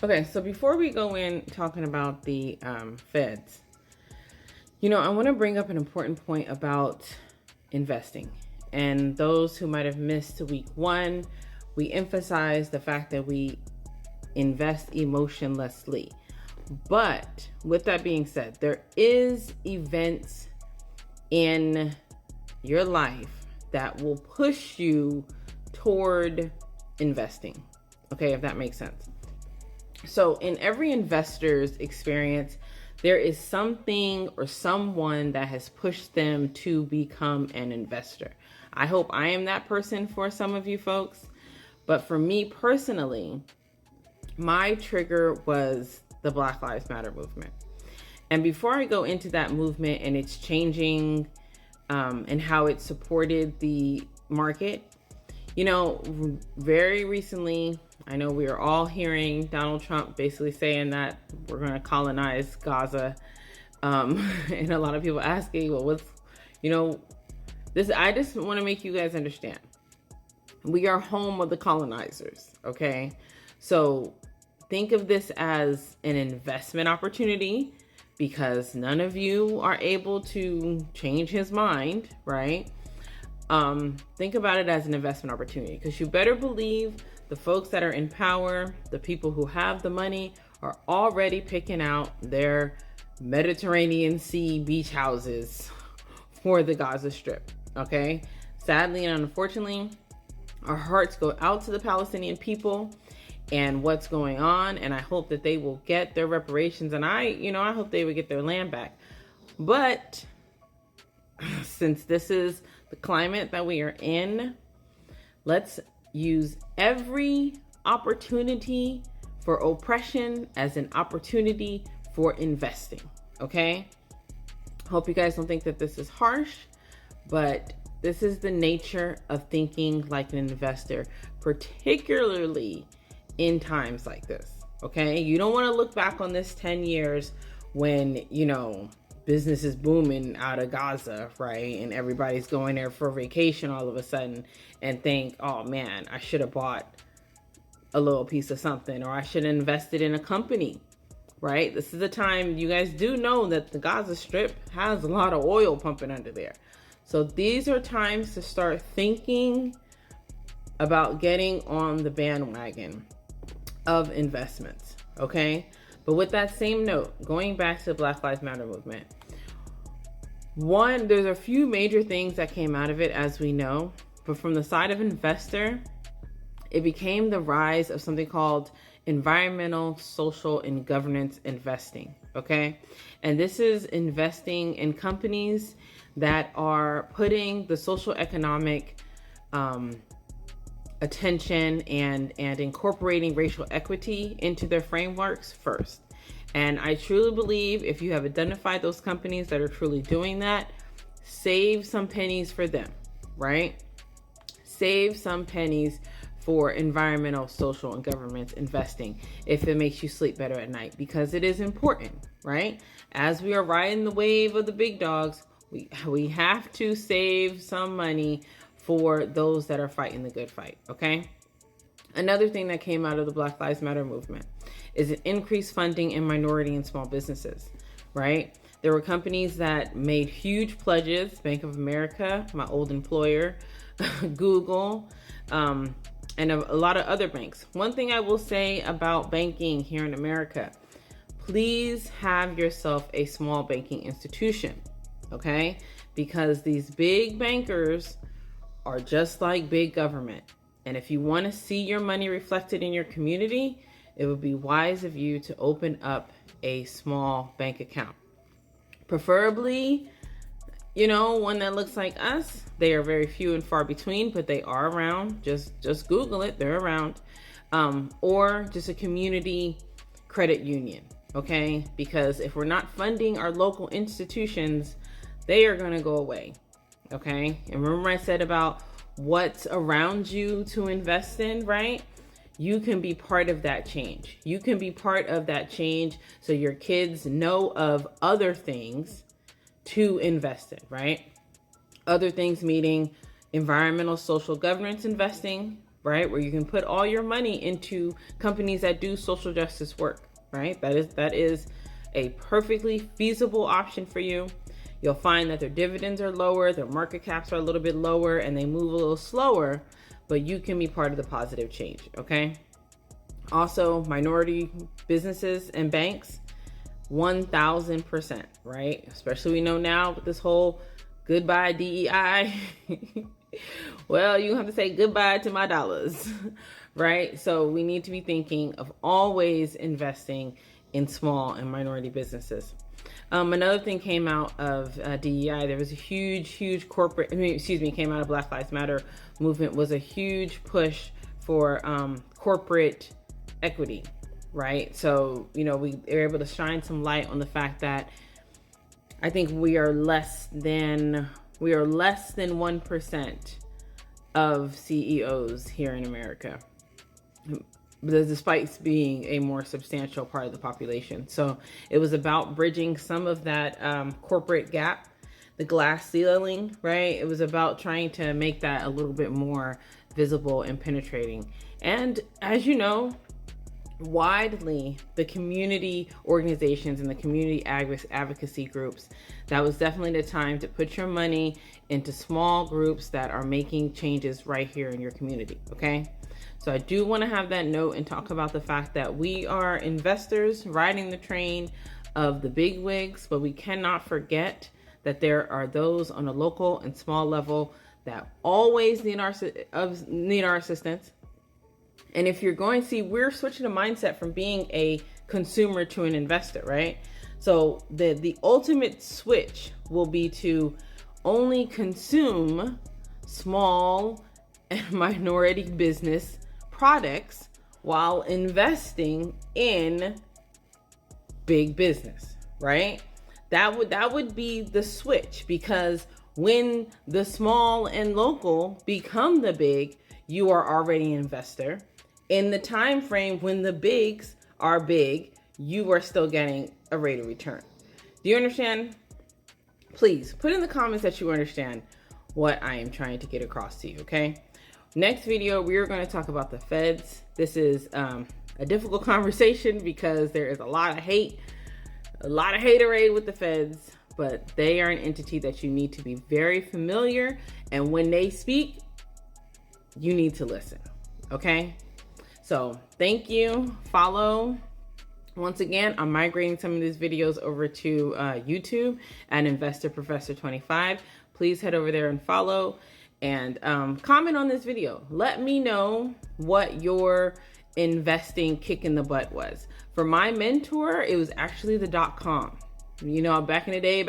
Okay, so before we go in talking about the feds, I want to bring up an important point about investing. And those who might have missed week one, we emphasize the fact that we invest emotionlessly. But with that being said, there is events in your life that will push you toward investing. Okay, if that makes sense. So in every investor's experience, there is something or someone that has pushed them to become an investor. I hope I am that person for some of you folks. But for me personally, my trigger was the Black Lives Matter movement. And before I go into that movement and its changing and how it supported the market, very recently, I know we are all hearing Donald Trump basically saying that we're going to colonize Gaza. And a lot of people asking, well, I just want to make you guys understand. We are home of the colonizers, okay? So think of this as an investment opportunity because none of you are able to change his mind, right? Think about it as an investment opportunity because you better believe the folks that are in power, the people who have the money, are already picking out their Mediterranean Sea beach houses for the Gaza Strip, okay? Sadly and unfortunately, our hearts go out to the Palestinian people and what's going on, and I hope that they will get their reparations, and I hope they would get their land back. But since this is the climate that we are in, let's use every opportunity for oppression as an opportunity for investing, okay? Hope you guys don't think that this is harsh, but this is the nature of thinking like an investor, particularly in times like this, okay? You don't want to look back on this 10 years when, business is booming out of Gaza, right? And everybody's going there for vacation all of a sudden and think, oh man, I should have bought a little piece of something, or I should have invested in a company, right? This is the time you guys do know that the Gaza Strip has a lot of oil pumping under there. So these are times to start thinking about getting on the bandwagon of investments, okay? But with that same note, going back to the Black Lives Matter movement, there's a few major things that came out of it, as we know, but from the side of investor, it became the rise of something called environmental, social, and governance investing, okay? And this is investing in companies that are putting the social economic attention and incorporating racial equity into their frameworks first. And I truly believe if you have identified those companies that are truly doing that, save some pennies for them, right? Save some pennies for environmental, social, and government investing if it makes you sleep better at night, because it is important, right? As we are riding the wave of the big dogs, we have to save some money for those that are fighting the good fight, okay? Another thing that came out of the Black Lives Matter movement is an increased funding in minority and small businesses, right? There were companies that made huge pledges, Bank of America, my old employer, Google, and a lot of other banks. One thing I will say about banking here in America, please have yourself a small banking institution, okay? Because these big bankers are just like big government. And if you want to see your money reflected in your community, it would be wise of you to open up a small bank account. Preferably, one that looks like us. They are very few and far between, but they are around. Just Google it, they're around. Or just a community credit union, okay? Because if we're not funding our local institutions, they are going to go away, okay? And remember I said about what's around you to invest in, right? You can be part of that change. You can be part of that change so your kids know of other things to invest in, right? Other things meaning environmental, social governance investing, right? Where you can put all your money into companies that do social justice work, right? That is a perfectly feasible option for you. You'll find that their dividends are lower, their market caps are a little bit lower, and they move a little slower, but you can be part of the positive change, okay? Also, minority businesses and banks, 1000%, right? Especially we know now with this whole goodbye DEI. Well, you have to say goodbye to my dollars, right? So we need to be thinking of always investing in small and minority businesses. Another thing came out of DEI. There was a huge corporate, came out of Black Lives Matter movement, was a huge push for corporate equity, right? So, we are able to shine some light on the fact that I think we are less than 1% of CEOs here in America, despite being a more substantial part of the population. So it was about bridging some of that corporate gap, the glass ceiling, right? It was about trying to make that a little bit more visible and penetrating. And as you know, widely, the community organizations and the community advocacy groups, that was definitely the time to put your money into small groups that are making changes right here in your community, okay? So I do want to have that note and talk about the fact that we are investors riding the train of the big wigs, but we cannot forget that there are those on a local and small level that always need our assistance. And if you're going to see, we're switching the mindset from being a consumer to an investor, right? So the ultimate switch will be to only consume small and minority business products while investing in big business, right? That would be the switch, because when the small and local become the big, you are already an investor. In the time frame when the bigs are big, you are still getting a rate of return. Do you understand? Please put in the comments that you understand what I am trying to get across to you, okay? Next video, we are going to talk about the feds. This is a difficult conversation because there is a lot of haterade with the feds, but they are an entity that you need to be very familiar. And when they speak, you need to listen, okay? So thank you. Follow. Once again, I'm migrating some of these videos over to YouTube at Investor Professor 25. Please head over there and follow, and comment on this video. Let me know what your investing kick in the butt was. For my mentor, it was actually the .com. Back in the day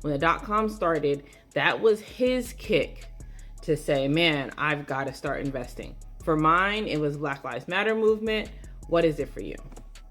when the .com started, that was his kick to say, man, I've got to start investing. For mine, it was Black Lives Matter movement. What is it for you?